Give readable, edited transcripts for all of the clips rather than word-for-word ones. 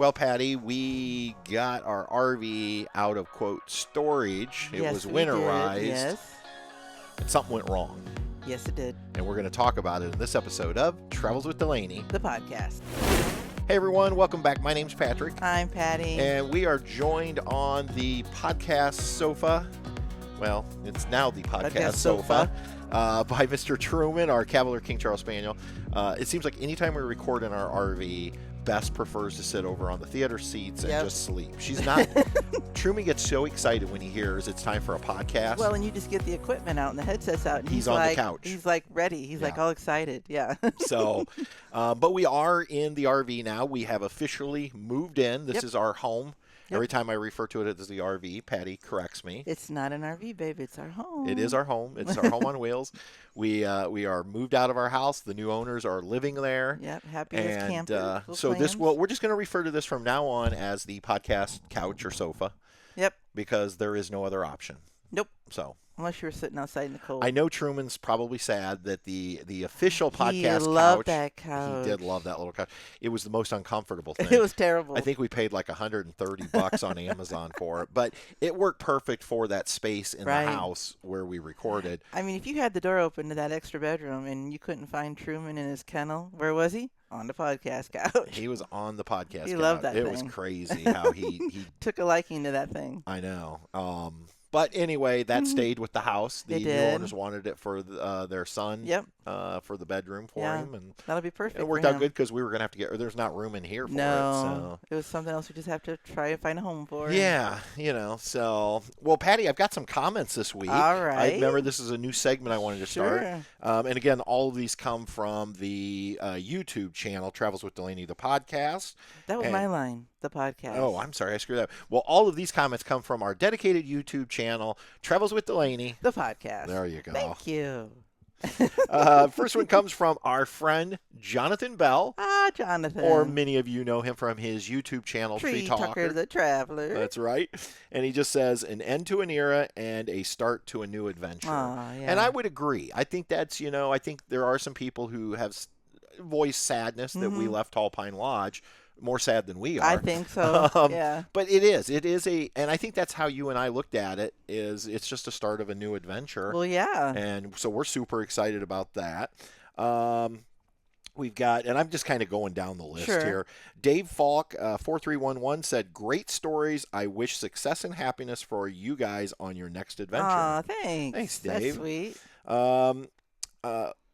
Well, Patty, we got our RV out of, quote, storage. It was winterized. Yes. And something went wrong. Yes, it did. And we're going to talk about it in this episode of Travels with Delaney, the podcast. Hey, everyone. Welcome back. My name's Patrick. I'm Patty. And we are joined on the podcast sofa. Well, it's now the podcast sofa. By Mr. Truman, our Cavalier King Charles Spaniel. It seems like anytime we record in our RV, Bess prefers to sit over on the theater seats and just sleep. She's not. Truman gets so excited when he hears it's time for a podcast. Well, and you just get the equipment out and the headsets out, and he's on the couch. He's like ready. He's like all excited. Yeah. So, but we are in the RV now. We have officially moved in. This is our home. Every time I refer to it as the RV, Patty corrects me. It's not an RV, baby. It's our home. It is our home. It's our home on wheels. We are moved out of our house. The new owners are living there. Yep, happy as campers. So we're just going to refer to this from now on as the podcast couch or sofa. Yep. Because there is no other option. Nope. So. Unless you were sitting outside in the cold. I know Truman's probably sad that the official podcast couch. He loved that couch. He did love that little couch. It was the most uncomfortable thing. It was terrible. I think we paid like $130 on Amazon for it, but it worked perfect for that space in the house where we recorded. I mean, if you had the door open to that extra bedroom and you couldn't find Truman in his kennel, where was he? On the podcast couch. He was on the podcast couch. He loved that thing. It was crazy how he took a liking to that thing. I know. But anyway, that stayed with the house. The new owners wanted it for their son. Yep. For the bedroom for him, and that'll be perfect. It worked out good because we were going to have to get. There's not room in here for it. So it was something else we just have to try and find a home for. Yeah, So well, Patty, I've got some comments this week. All right. I remember this is a new segment I wanted to start. And again, all of these come from the YouTube channel, Travels with Delaney, the podcast. That was my line. The podcast. Oh, I'm sorry. I screwed up. Well, all of these comments come from our dedicated YouTube channel, Travels with Delaney. The podcast. There you go. Thank you. First one comes from our friend Jonathan Bell. Jonathan. Or many of you know him from his YouTube channel, Tree Talker the Traveler. That's right. And he just says, an end to an era and a start to a new adventure. And I would agree. I think that's, I think there are some people who have voiced sadness that we left Tall Pine Lodge. More sad than we are. I think so. Yeah. But it is and I think that's how you and I looked at it. It's just a start of a new adventure. Well, yeah. And so we're super excited about that. We've got, and I'm just kind of going down the list here. Dave Falk, 4311 said, "Great stories. I wish success and happiness for you guys on your next adventure." Aw, thanks. Thanks, Dave. That's sweet.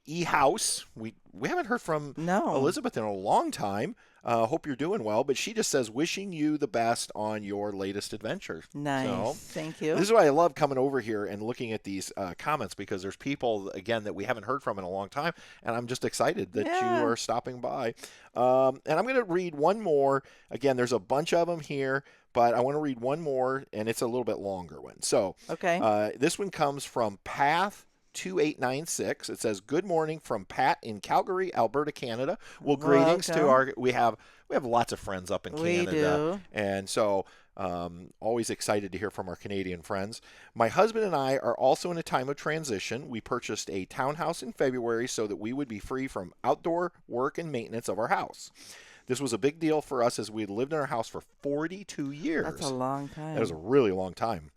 E-House, we haven't heard from Elizabeth in a long time. Hope you're doing well, but she just says, wishing you the best on your latest adventure. Nice. So, thank you. This is why I love coming over here and looking at these comments, because there's people, again, that we haven't heard from in a long time, and I'm just excited that you are stopping by. And I'm going to read one more. Again, there's a bunch of them here, but I want to read one more, and it's a little bit longer one. So this one comes from Path 2896. It says, "Good morning from Pat in Calgary, Alberta, Canada." Well, greetings to we have lots of friends up in Canada. We do. And so always excited to hear from our Canadian friends. "My husband and I are also in a time of transition. We purchased a townhouse in February so that we would be free from outdoor work and maintenance of our house. This was a big deal for us as we had lived in our house for 42 years. That's a long time. That was a really long time.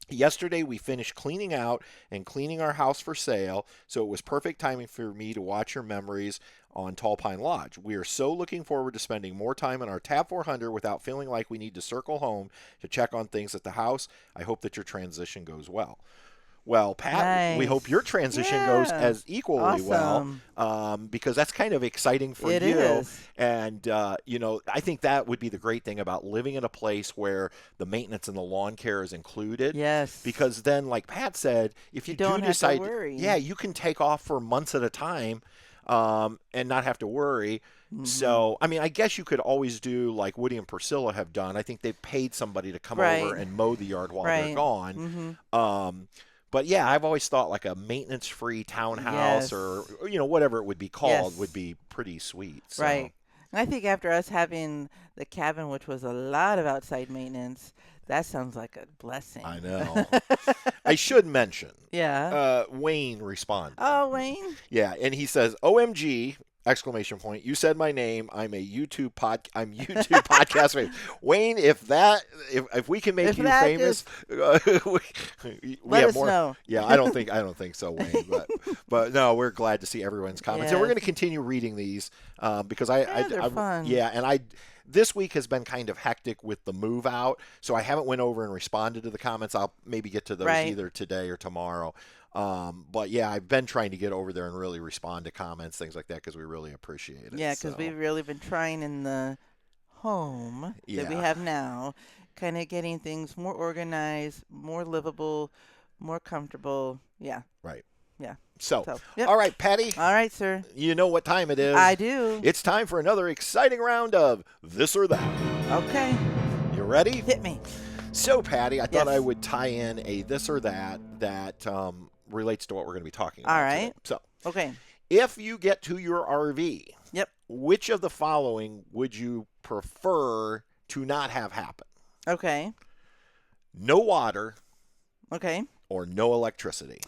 Yesterday, we finished cleaning out and cleaning our house for sale, so it was perfect timing for me to watch your memories on Tall Pine Lodge. We are so looking forward to spending more time on our Tab 400 without feeling like we need to circle home to check on things at the house. I hope that your transition goes well." Well, Pat, we hope your transition goes as equally well, because that's kind of exciting for you. It is. And, I think that would be the great thing about living in a place where the maintenance and the lawn care is included. Yes. Because then, like Pat said, if you do decide, you can take off for months at a time and not have to worry. Mm-hmm. So, I mean, I guess you could always do like Woody and Priscilla have done. I think they've paid somebody to come over and mow the yard while they're gone. Mm-hmm. But yeah, I've always thought like a maintenance-free townhouse or whatever it would be called would be pretty sweet. So. Right. And I think after us having the cabin, which was a lot of outside maintenance, that sounds like a blessing. I know. I should mention. Yeah. Wayne responded. Oh, Wayne? Yeah, and he says, "OMG, Exclamation point. You said my name. I'm YouTube podcast famous. Wayne, if we can make If you that famous, we let have us more. know. Yeah, I don't think so, Wayne. But no, we're glad to see everyone's comments, and we're Yes. going to continue reading these because Yeah, they're fun. yeah, and this week has been kind of hectic with the move out, so I haven't went over and responded to the comments. I'll maybe get to those Right. either today or tomorrow. But yeah, I've been trying to get over there and really respond to comments, things like that, because we really appreciate it. Yeah, because we've really been trying in the home that we Yeah. have now, kind of getting things more organized, more livable, more comfortable. Yeah. Right. Yeah. So, Yep. all right, Patty, All right, sir. you know what time it is. I do. It's time for another exciting round of This or That. Okay. You ready? Hit me. So, Patty, I thought Yes. I would tie in a This or That relates to what we're going to be talking about All right. today. So, Okay. if you get to your RV, Yep. which of the following would you prefer to not have happen? Okay. No water Okay. or no electricity?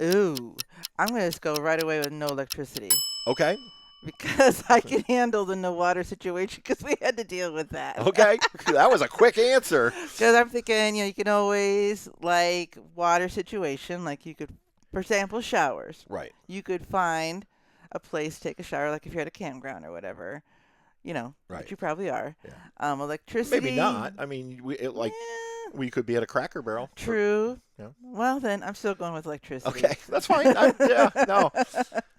Ooh. I'm going to just go right away with no electricity Okay. because I can handle the no water situation because we had to deal with that. Okay. That was a quick answer. Because I'm thinking, you can always, like, water situation, like you could, for example, showers. Right. You could find a place to take a shower, like if you're at a campground or whatever, Right. But you probably are. Yeah. Electricity. Maybe not. I mean, we could be at a Cracker Barrel. True. Yeah. Well, then I'm still going with electricity. Okay, that's fine. No.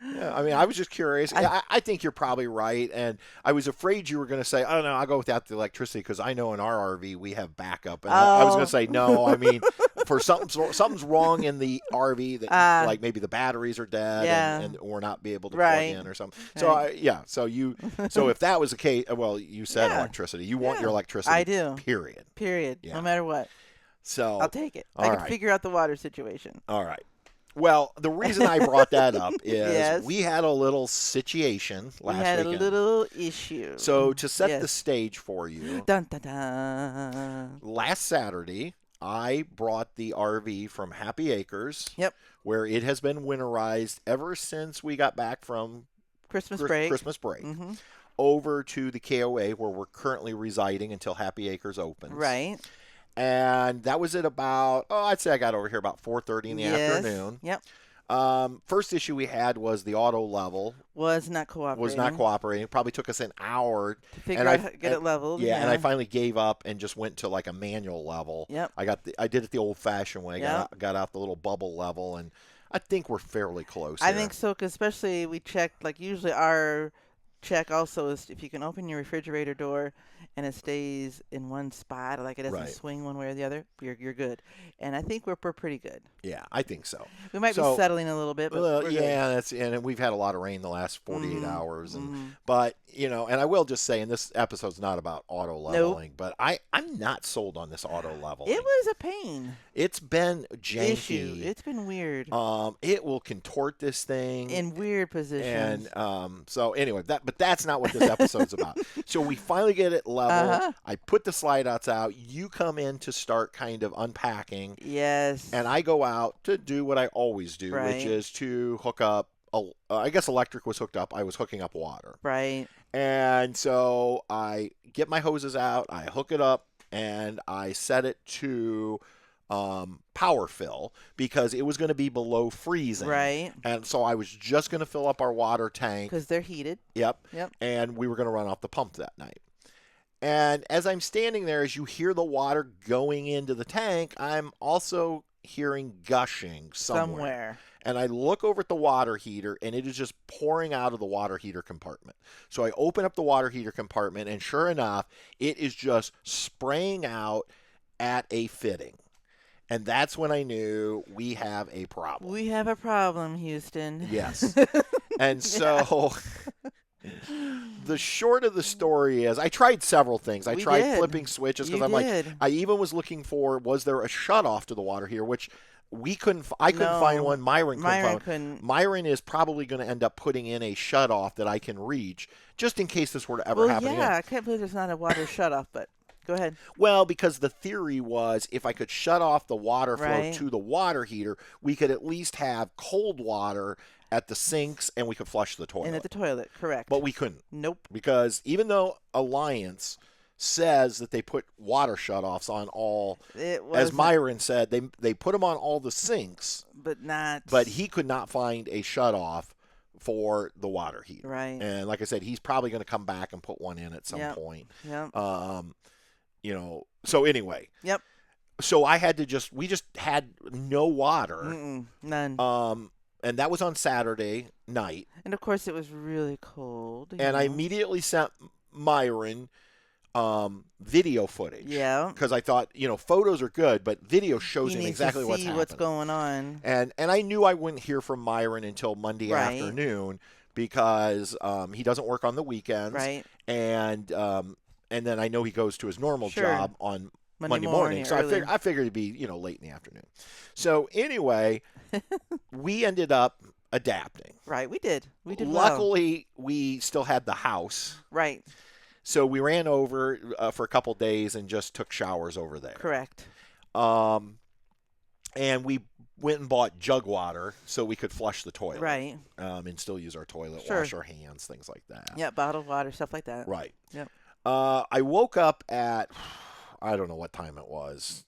Yeah, I mean, I was just curious. I think you're probably right, and I was afraid you were going to say, "Oh no, I'll go without the electricity," because I know in our RV we have backup, and I was going to say no. I mean, for something's wrong in the RV that like maybe the batteries are dead, and or not be able to plug in or something. So so if that was the case, well, you said electricity. You want your electricity. I do. Period. No matter what. So I'll take it. I can figure out the water situation. All right. Well, the reason I brought that up is Yes. we had a little situation last weekend. We had a little issue. So to set the stage for you, dun, dun, dun. Last Saturday, I brought the RV from Happy Acres, where it has been winterized ever since we got back from Christmas break, mm-hmm. over to the KOA, where we're currently residing until Happy Acres opens. Right. And that was at about, I'd say I got over here about 4:30 in the afternoon. Yep. First issue we had was the auto level. Was not cooperating. It probably took us an hour to figure out how to get it leveled. Yeah, and I finally gave up and just went to like a manual level. Yep. I did it the old-fashioned way. Got out the little bubble level, and I think we're fairly close. I think so, because especially we checked, like usually our check also is if you can open your refrigerator door and it stays in one spot, like it doesn't swing one way or the other, you're good. And I think we're pretty good. Yeah, I think so. We might be settling a little bit, but we're good. And we've had a lot of rain the last 48 hours, but and I will just say, and this episode's not about auto leveling, but I'm not sold on this auto leveling. It was a pain. It's been janky. It's been weird. It will contort this thing in weird positions. And so anyway, but that's not what this episode's about. So we finally get it level. I put the slide outs out. You come in to start kind of unpacking. Yes. And I go out to do what I always do, which is to hook up. I guess electric was hooked up. I was hooking up water. Right. And so I get my hoses out. I hook it up, and I set it to power fill because it was going to be below freezing. Right. And so I was just going to fill up our water tank. Because they're heated. Yep. And we were going to run off the pump that night. And as I'm standing there, as you hear the water going into the tank, I'm also hearing gushing somewhere. And I look over at the water heater, and it is just pouring out of the water heater compartment. So I open up the water heater compartment, and sure enough, it is just spraying out at a fitting. And that's when I knew we have a problem. We have a problem, Houston. Yes. And so the short of the story is I tried several things. I tried flipping switches because I even was looking for, was there a shutoff to the water here, which I couldn't find one. Myron couldn't find one. Myron is probably going to end up putting in a shutoff that I can reach just in case this were to ever happen again. I can't believe there's not a water shutoff, but go ahead. Well, because the theory was if I could shut off the water flow to the water heater, we could at least have cold water at the sinks, and we could flush the toilet. And at the toilet, correct. But we couldn't. Nope. Because even though Alliance says that they put water shutoffs on all, as Myron said, they put them on all the sinks, but he could not find a shutoff for the water heater. Right. And like I said, he's probably going to come back and put one in at some point. Yep. You know. So anyway. Yep. So we just had no water. None. And that was on Saturday night. And of course, it was really cold. And I immediately sent Myron video footage. Yeah. Because I thought, photos are good, but video shows him exactly what's happening. What's going on. And I knew I wouldn't hear from Myron until Monday afternoon because he doesn't work on the weekends. Right. And then I know he goes to his normal job on Monday morning. So I figured it'd be, late in the afternoon. So anyway, we ended up adapting. Right, we did. Luckily, we still had the house. Right. So we ran over for a couple days and just took showers over there. Correct. And we went and bought jug water so we could flush the toilet. Right. And still use our toilet, wash our hands, things like that. Yeah, bottled water, stuff like that. Right. Yep. I woke up at, I don't know what time it was.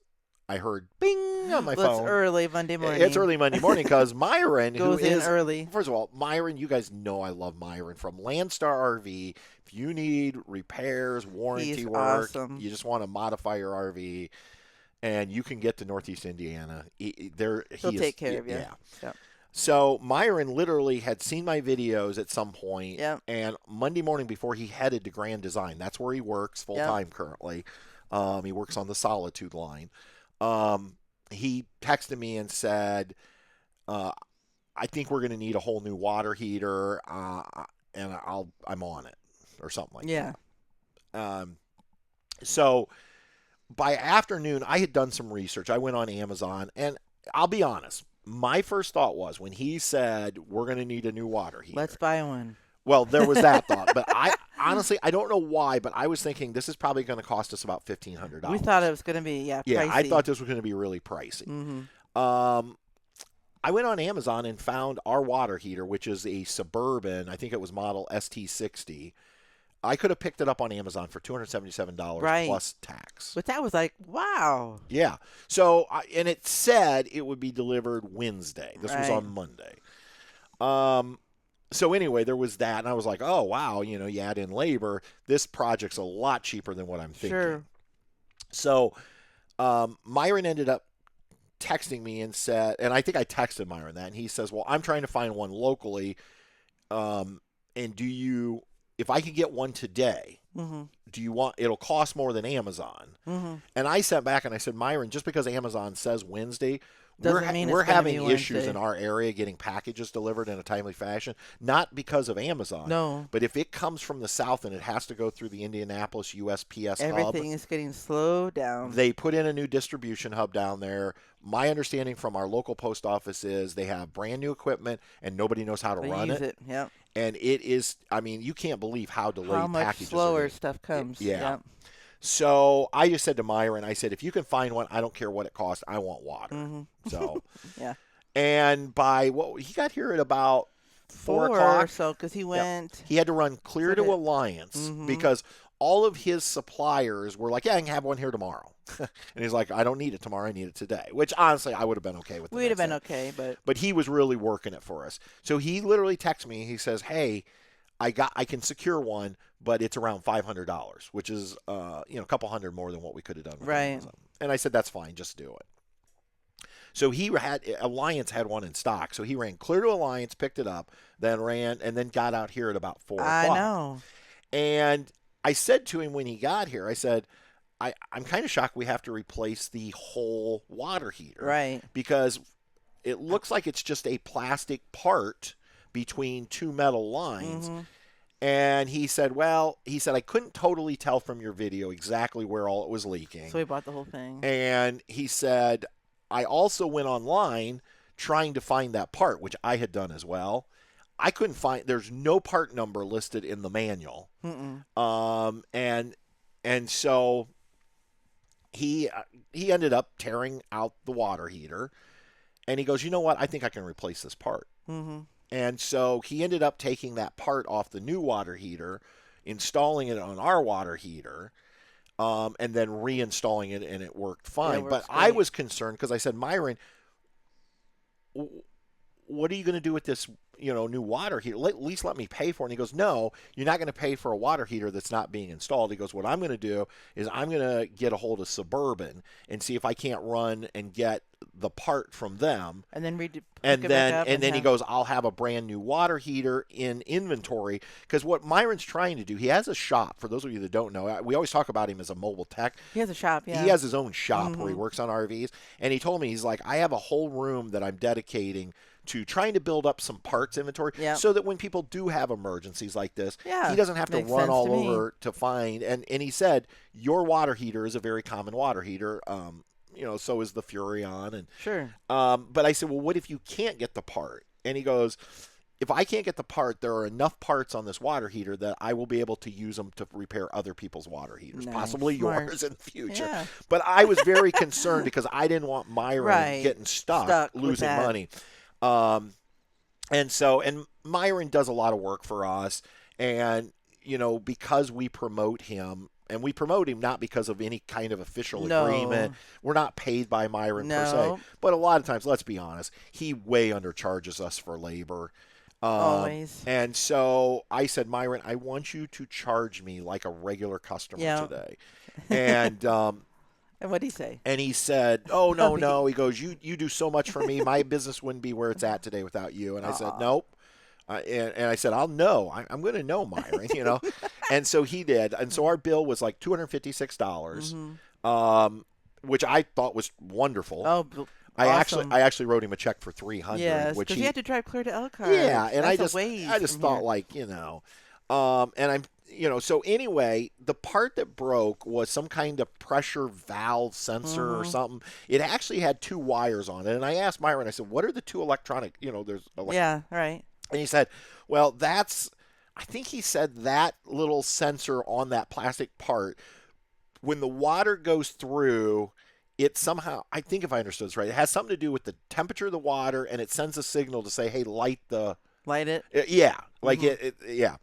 I heard bing on my phone. It's early Monday morning. It's early Monday morning because Myron, goes in early. First of all, Myron, you guys know I love Myron from Landstar RV. If you need repairs, warranty work, awesome. You just want to modify your RV, and you can get to Northeast Indiana. He'll take care of you. Yeah. Yep. So Myron literally had seen my videos at some point, and Monday morning before he headed to Grand Design, that's where he works full time currently. He works on the Solitude line. He texted me and said, I think we're going to need a whole new water heater, and I'm on it, or something like that. So by afternoon, I had done some research. I went on Amazon, and I'll be honest, my first thought was when he said, we're going to need a new water heater. Let's buy one. Well, there was that thought, but I honestly, I don't know why, but I was thinking this is probably going to cost us about $1,500. We thought it was going to be, pricey. Yeah, I thought this was going to be really pricey. Mm-hmm. I went on Amazon and found our water heater, which is a Suburban. I think it was model ST60. I could have picked it up on Amazon for $277 plus tax. But that was like, wow. Yeah. So, and it said it would be delivered Wednesday. This was on Monday. So anyway, there was that, and I was like, oh, wow, you add in labor. This project's a lot cheaper than what I'm thinking. Sure. So Myron ended up texting me and said, and I think I texted Myron that, and he says, well, I'm trying to find one locally, and if I could get one today, do you want, it'll cost more than Amazon. And I sent back and I said, Myron, just because Amazon says Wednesday, we're having issues in our area getting packages delivered in a timely fashion, not because of Amazon. No. But if it comes from the south and it has to go through the Indianapolis USPS hub. Everything is getting slowed down. They put in a new distribution hub down there. My understanding from our local post office is they have brand new equipment and nobody knows how to run it. Yep. And it is, you can't believe how delayed packages are. How much slower stuff comes. Yeah. Yep. So I just said to Myron, I said, if you can find one, I don't care what it costs. I want water. So, yeah. And he got here at about 4 o'clock. Or so, because he went. He had to run clear to Alliance because all of his suppliers were like, yeah, I can have one here tomorrow. And he's like, I don't need it tomorrow. I need it today. Which, honestly, I would have been okay with. We'd have been okay, but he was really working it for us. So he literally texts me. He says, hey, I can secure one, but it's around $500, which is a couple hundred more than what we could have done with Amazon. And I said, that's fine, just do it. So Alliance had one in stock. So he ran clear to Alliance, picked it up, then got out here at about 4 o'clock. I know. And I said to him when he got here, I said, I'm kind of shocked we have to replace the whole water heater. Right. Because it looks like it's just a plastic part between two metal lines. And he said, I couldn't totally tell from your video exactly where all it was leaking. So he bought the whole thing. And he said, I also went online trying to find that part, which I had done as well. I couldn't find, there's no part number listed in the manual. And so he ended up tearing out the water heater. And he goes, you know what? I think I can replace this part. And so he ended up taking that part off the new water heater, installing it on our water heater, and then reinstalling it, and it worked fine. But I was concerned because I said, Myron, what are you going to do with this, new water heater? At least let me pay for it. And he goes, no, you're not going to pay for a water heater that's not being installed. He goes, what I'm going to do is I'm going to get a hold of Suburban and see if I can't run and get the part from them. And then he goes, I'll have a brand new water heater in inventory. Because what Myron's trying to do, he has a shop. For those of you that don't know, we always talk about him as a mobile tech. He has a shop, yeah. He has his own shop where he works on RVs. And he told me, he's like, I have a whole room that I'm dedicating to trying to build up some parts inventory so that when people do have emergencies like this, he doesn't have to run all over to find. And he said, your water heater is a very common water heater. So is the Furrion. And sure. But I said, well, what if you can't get the part? And he goes, if I can't get the part, there are enough parts on this water heater that I will be able to use them to repair other people's water heaters, possibly yours in the future. Yeah. But I was very concerned because I didn't want Myron getting stuck losing money. And Myron does a lot of work for us, and because we promote him, and we promote him not because of any kind of official agreement. We're not paid by Myron per se, but a lot of times, let's be honest, he way undercharges us for labor. Always. And so I said, Myron, I want you to charge me like a regular customer today. And and what did he say? And he said, oh, no. He goes, you do so much for me. My business wouldn't be where it's at today without you. And I said, nope. And I said, I'll know. I'm going to know, Myron, And so he did. And so our bill was like $256, which I thought was wonderful. Oh, awesome. I actually wrote him a check for $300. Yes, because he had to drive clear to Elkhart. Yeah, and I just thought so anyway, the part that broke was some kind of pressure valve sensor or something. It actually had two wires on it, and I asked Myron, I said, what are the two electronic, yeah, right. And he said, well, I think he said that little sensor on that plastic part, when the water goes through, it somehow, I think if I understood this right, it has something to do with the temperature of the water, and it sends a signal to say, hey, light it. Yeah. Like yeah.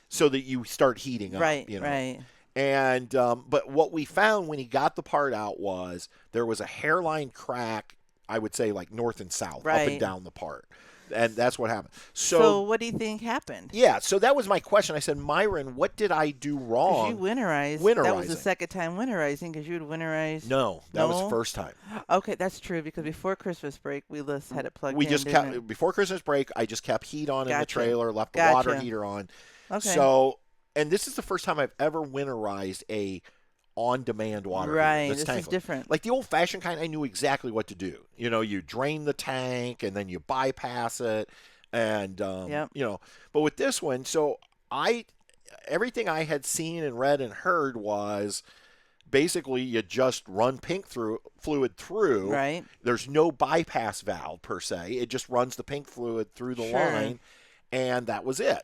So that you start heating up. Right, right. And, but what we found when he got the part out was there was a hairline crack, I would say like north and south, up and down the part. And that's what happened. So what do you think happened? Yeah, so that was my question. I said, Myron, what did I do wrong? You winterized. That was the second time winterizing because you had winterized. No, that was the first time. Okay, that's true because before Christmas break, we just had it plugged in. Before Christmas break, I just kept heat on in the trailer, left the water heater on. Okay. So, and this is the first time I've ever winterized a on-demand water heater. Right, this is different. Like the old-fashioned kind, I knew exactly what to do. You drain the tank, and then you bypass it, and, But with this one, everything I had seen and read and heard was basically you just run pink fluid through. Right. There's no bypass valve, per se. It just runs the pink fluid through the line, and that was it.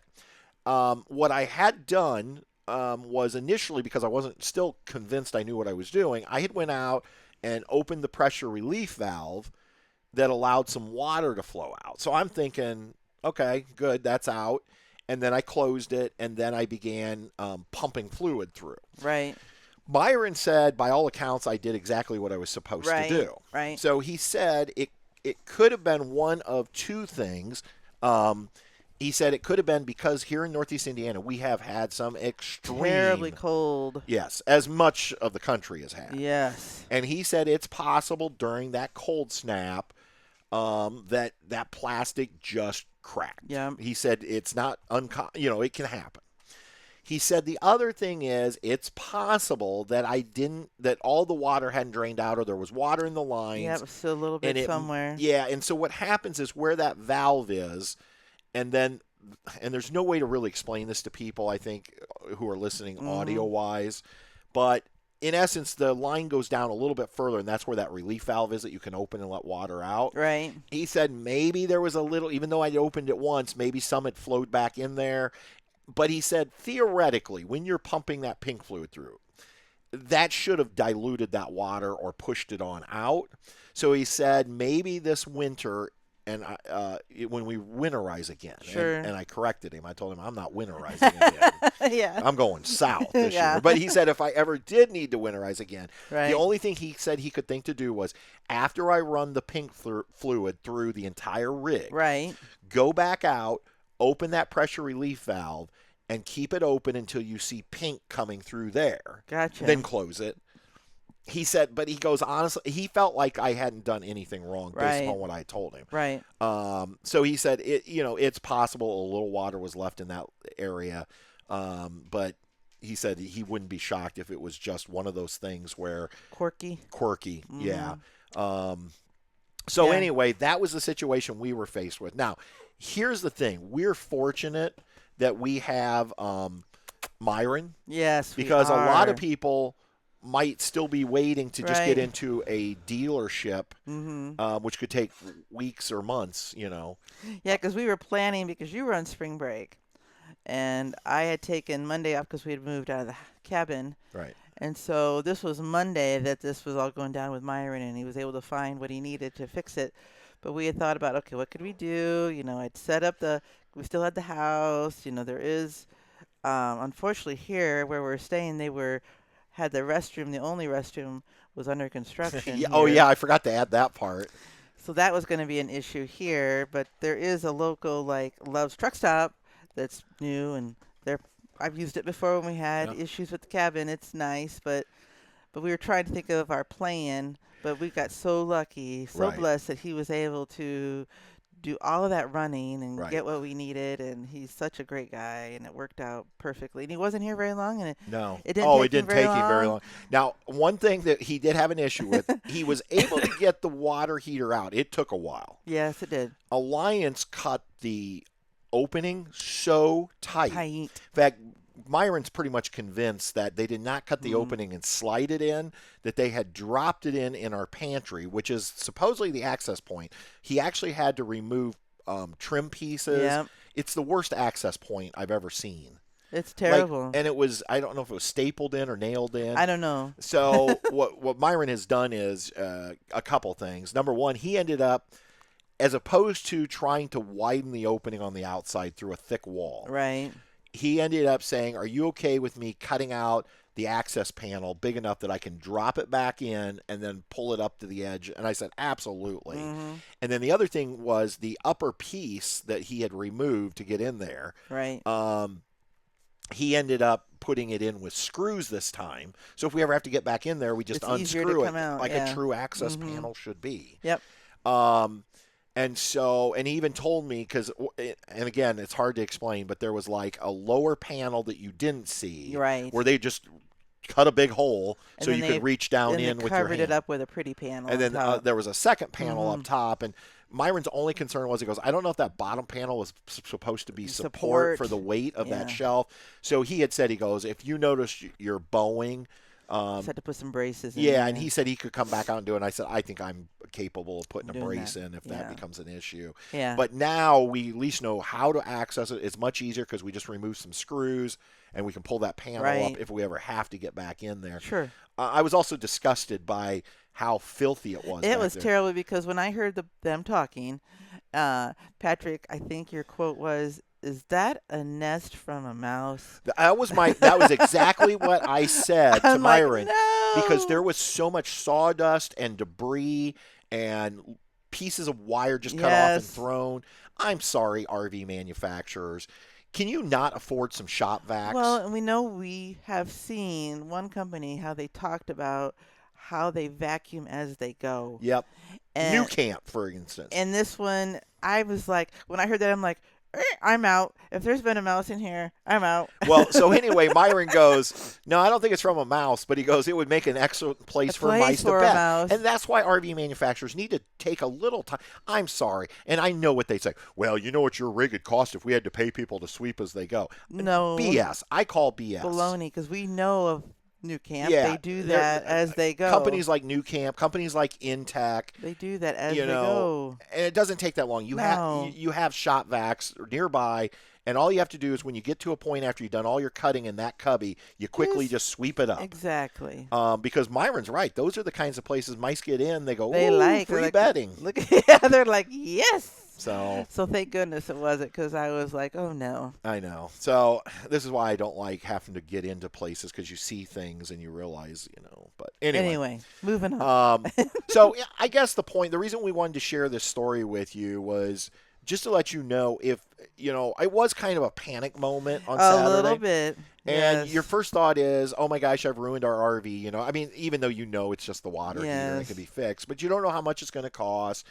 What I had done was initially, because I wasn't still convinced I knew what I was doing, I had went out and opened the pressure relief valve that allowed some water to flow out. So I'm thinking, okay, good, that's out. And then I closed it, and then I began pumping fluid through. Right. Myron said, by all accounts, I did exactly what I was supposed to do. Right. So he said it could have been one of two things. He said it could have been because here in Northeast Indiana, we have had some extreme... terribly cold. Yes, as much of the country has had. Yes. And he said it's possible during that cold snap that plastic just cracked. Yeah. He said it's not uncommon, it can happen. He said the other thing is it's possible that that all the water hadn't drained out, or there was water in the lines. Yeah, it was still a little bit somewhere. Yeah, and so what happens is where that valve is, and there's no way to really explain this to people, I think, who are listening audio-wise, but in essence, the line goes down a little bit further, and that's where that relief valve is that you can open and let water out. Right. He said maybe there was a little, even though I opened it once, maybe some had flowed back in there. But he said, theoretically, when you're pumping that pink fluid through, that should have diluted that water or pushed it on out. So he said maybe this winter when we winterize again. Sure. And I corrected him. I told him I'm not winterizing again. Yeah. I'm going south this year. But he said if I ever did need to winterize again, right. the only thing he said he could think to do was after I run the pink fluid through the entire rig, right, go back out, open that pressure relief valve, and keep it open until you see pink coming through there. Gotcha. Then close it. He said, but he goes, honestly, he felt like I hadn't done anything wrong based on what I told him. Right. So he said, it's possible a little water was left in that area, but he said he wouldn't be shocked if it was just one of those things where quirky. Mm-hmm. Yeah. Anyway, that was the situation we were faced with. Now, here's the thing: we're fortunate that we have Myron. Yes, because we are. A lot of people might still be waiting to just get into a dealership, which could take weeks or months, Yeah, because we were planning because you were on spring break, and I had taken Monday off because we had moved out of the cabin. Right. And so this was Monday that this was all going down with Myron, and he was able to find what he needed to fix it. But we had thought about, okay, what could we do? I'd set up we still had the house. There is, unfortunately here where we're staying, had the restroom. The only restroom was under construction. Oh, yeah, I forgot to add that part. So that was going to be an issue here. But there is a local, Love's Truck Stop that's new, and I've used it before when we had issues with the cabin. It's nice, but we were trying to think of our plan. But we got so lucky, blessed that he was able to do all of that running and get what we needed, and he's such a great guy, and it worked out perfectly. And he wasn't here very long, and it didn't take him very long. Now, one thing that he did have an issue with, he was able to get the water heater out. It took a while. Yes, it did. Alliance cut the opening so tight. In fact, Myron's pretty much convinced that they did not cut the opening and slide it in, that they had dropped it in our pantry, which is supposedly the access point. He actually had to remove trim pieces. Yep. It's the worst access point I've ever seen. It's terrible. And it was, I don't know if it was stapled in or nailed in. I don't know. So what Myron has done is a couple things. Number one, he ended up, as opposed to trying to widen the opening on the outside through a thick wall. Right. He ended up saying, are you okay with me cutting out the access panel big enough that I can drop it back in and then pull it up to the edge? And I said, absolutely. And then the other thing was the upper piece that he had removed to get in there. Right. He ended up putting it in with screws this time. So if we ever have to get back in there, we just unscrew it like a true access panel should be. Yep. And he even told me, and again, it's hard to explain, but there was like a lower panel that you didn't see, where they just cut a big hole so you could reach down in with your hand. Covered it up with a pretty panel. And then there was a second panel up top, and Myron's only concern was, he goes, I don't know if that bottom panel was supposed to be support for the weight of that shelf. So he had said, he goes, if you notice you're bowing, just had to put some braces in. Yeah, and he said he could come back out and do it. And I said, I think I'm capable of putting a brace in if that becomes an issue. Yeah. But now we at least know how to access it. It's much easier because we just remove some screws and we can pull that panel up if we ever have to get back in there. Sure. I was also disgusted by how filthy it was. It was terrible because when I heard them talking, Patrick, I think your quote was, is that a nest from a mouse? That was exactly what I said to Myron. No! Because there was so much sawdust and debris and pieces of wire just cut off and thrown. I'm sorry, RV manufacturers. Can you not afford some shop vacs? Well, we know we have seen one company, how they talked about how they vacuum as they go. Yep. New Camp, for instance. And this one, I was like, when I heard that, I'm like, I'm out. If there's been a mouse in here, I'm out. Well, so anyway, Myron goes, no, I don't think it's from a mouse, but he goes, it would make an excellent place for mice to bed. And that's why RV manufacturers need to take a little time. I'm sorry. And I know what they say. Well, you know what your rig would cost if we had to pay people to sweep as they go. No. BS. I call BS. Baloney, because we know of New Camp. They do that as they go. Companies like New Camp, companies like Intech. They do that as they go. And it doesn't take that long. You have shop vacs nearby, And all you have to do is when you get to a point after you've done all your cutting in that cubby, you quickly just sweep it up. Exactly. Because Myron's right. Those are the kinds of places mice get in. They go, they ooh, like free like, bedding. Look, yeah, they're like, yes. So thank goodness it wasn't, because I was like, oh no. I know. So this is why I don't like having to get into places, because you see things and you realize, But anyway, moving on. So I guess the reason we wanted to share this story with you was just to let you know if, it was kind of a panic moment on Saturday. A little bit. And your first thought is, oh my gosh, I've ruined our RV. I mean, even though it's just the water heater and it can be fixed, but you don't know how much it's going to cost.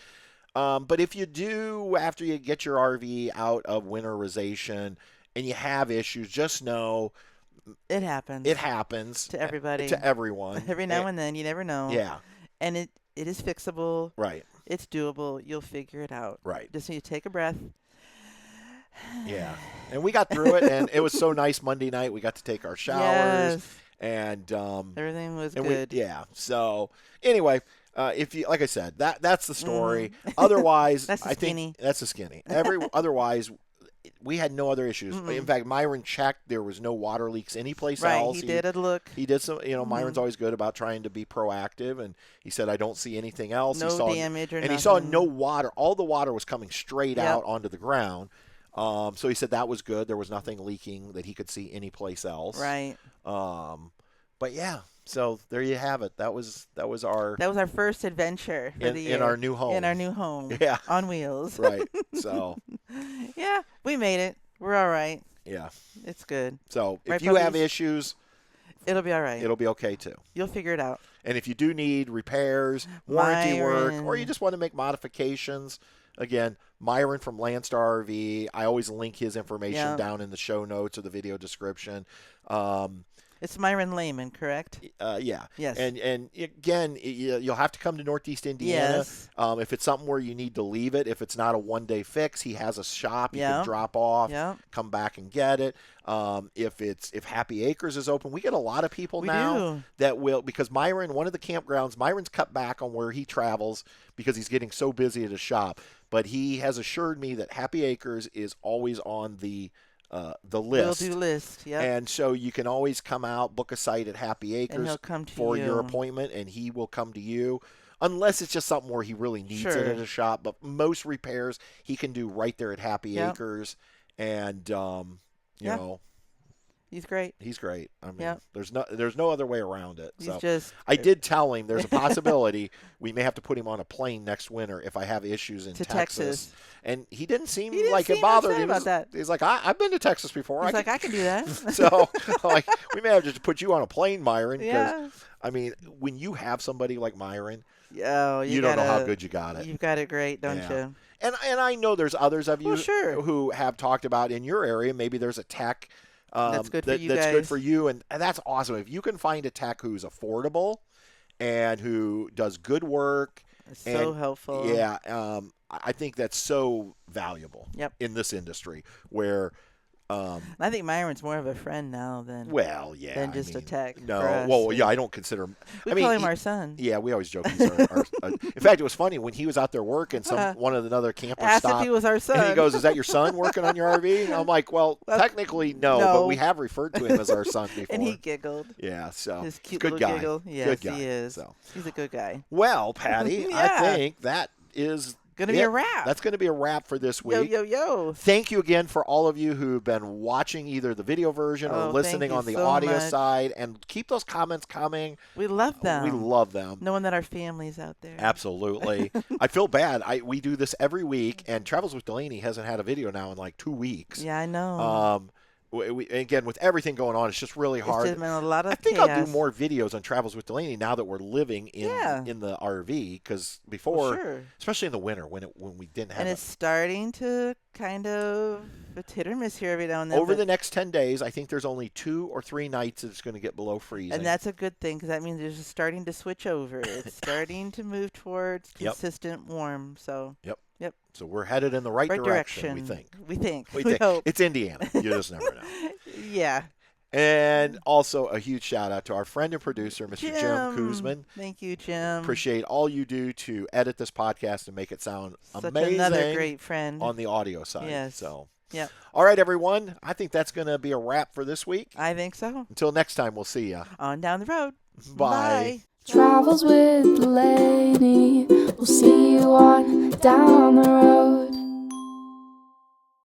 But if you do, after you get your RV out of winterization and you have issues, just know it happens. It happens to everybody, to everyone. Every now and then, you never know. Yeah, and it is fixable. Right. It's doable. You'll figure it out. Right. Just need to take a breath. Yeah, and we got through it, and it was so nice. Monday night, we got to take our showers, and everything was good. So anyway. If you, like I said, that's the story. Otherwise, that's I think that's the skinny. Otherwise, we had no other issues. In fact, Myron checked; there was no water leaks anyplace else. He did a look. He did some. Myron's always good about trying to be proactive, and he said, "I don't see anything else." No damage or nothing. He saw no water. All the water was coming straight out onto the ground. So he said that was good. There was nothing leaking that he could see anyplace else. Right. But yeah. So there you have it. That was our first adventure for the year. In our new home. In our new home. Yeah. On wheels. Right. So. Yeah, we made it. We're all right. Yeah. It's good. So if you have issues, it'll be all right. It'll be okay too. You'll figure it out. And if you do need repairs, warranty work, or you just want to make modifications, again, Myron from Landstar RV. I always link his information down in the show notes or the video description. It's Myron Lehman, correct? Yeah. Yes. And again, you'll have to come to Northeast Indiana. Yes. If it's something where you need to leave it, if it's not a one-day fix, he has a shop you can drop off, come back and get it. If Happy Acres is open, we get a lot of people now that will, because Myron, one of the campgrounds, Myron's cut back on where he travels because he's getting so busy at his shop. But he has assured me that Happy Acres is always on the list. We'll do list, yeah. And so you can always come out, book a site at Happy Acres and he'll come to for your appointment, and he will come to you. Unless it's just something where he really needs it at a shop. But most repairs he can do right there at Happy Acres. And, you know. He's great. He's great. I mean, there's no other way around it. He's I did tell him there's a possibility we may have to put him on a plane next winter if I have issues in Texas. And he didn't seem like it bothered him. He's like, I've been to Texas before. He's I can do that. So, we may have to put you on a plane, Myron. Because, I mean, when you have somebody like Myron, you don't know how good you got it. You've got it great, don't you? And I know there's others of you who have talked about in your area, maybe there's a tech that's good for you guys. That's good for you, and that's awesome. If you can find a tech who's affordable and who does good work, so helpful. Yeah, I think that's so valuable. In this industry where. I think Myron's more of a friend now than just a tech. No, I don't consider him. We call him our son. Yeah, we always joke he's our in fact, it was funny when he was out there working. One of the other campers stopped. If he was our son. And he goes, "Is that your son working on your RV?" And I'm like, "Well, technically no, but we have referred to him as our son before." And he giggled. Yeah, so his cute good little guy. Giggle. Yes, good guy. He is. So he's a good guy. Well, Patty, I think that is. Going to be a wrap. That's going to be a wrap for this week. Yo. Thank you again for all of you who've been watching either the video version or listening on the audio side. And keep those comments coming. We love them. We love them. Knowing that our family's out there. Absolutely. I feel bad. We do this every week, and Travels with Delaney hasn't had a video now in like 2 weeks. Yeah, I know. Again, with everything going on, it's just really hard. It's just been a lot of I think chaos. I'll do more videos on Travels with Delaney now that we're living in the RV, because before, especially in the winter when we didn't have. And it's starting to kind of it's hit or miss here every now and then. Over the next 10 days, I think there's only 2 or 3 nights that it's going to get below freezing. And that's a good thing, because that means it's starting to switch over. It's starting to move towards consistent warm. So. Yep. So we're headed in the right direction, we think. We hope. It's Indiana. You just never know. Yeah. And also a huge shout out to our friend and producer, Mr. Jim Kuzman. Thank you, Jim. Appreciate all you do to edit this podcast and make it sound Such amazing. Another great friend on the audio side. Yes. So Yep. All right, everyone. I think that's going to be a wrap for this week. I think so. Until next time, we'll see you. On down the road. Bye. Travels with Delaney. We'll see you on down the road.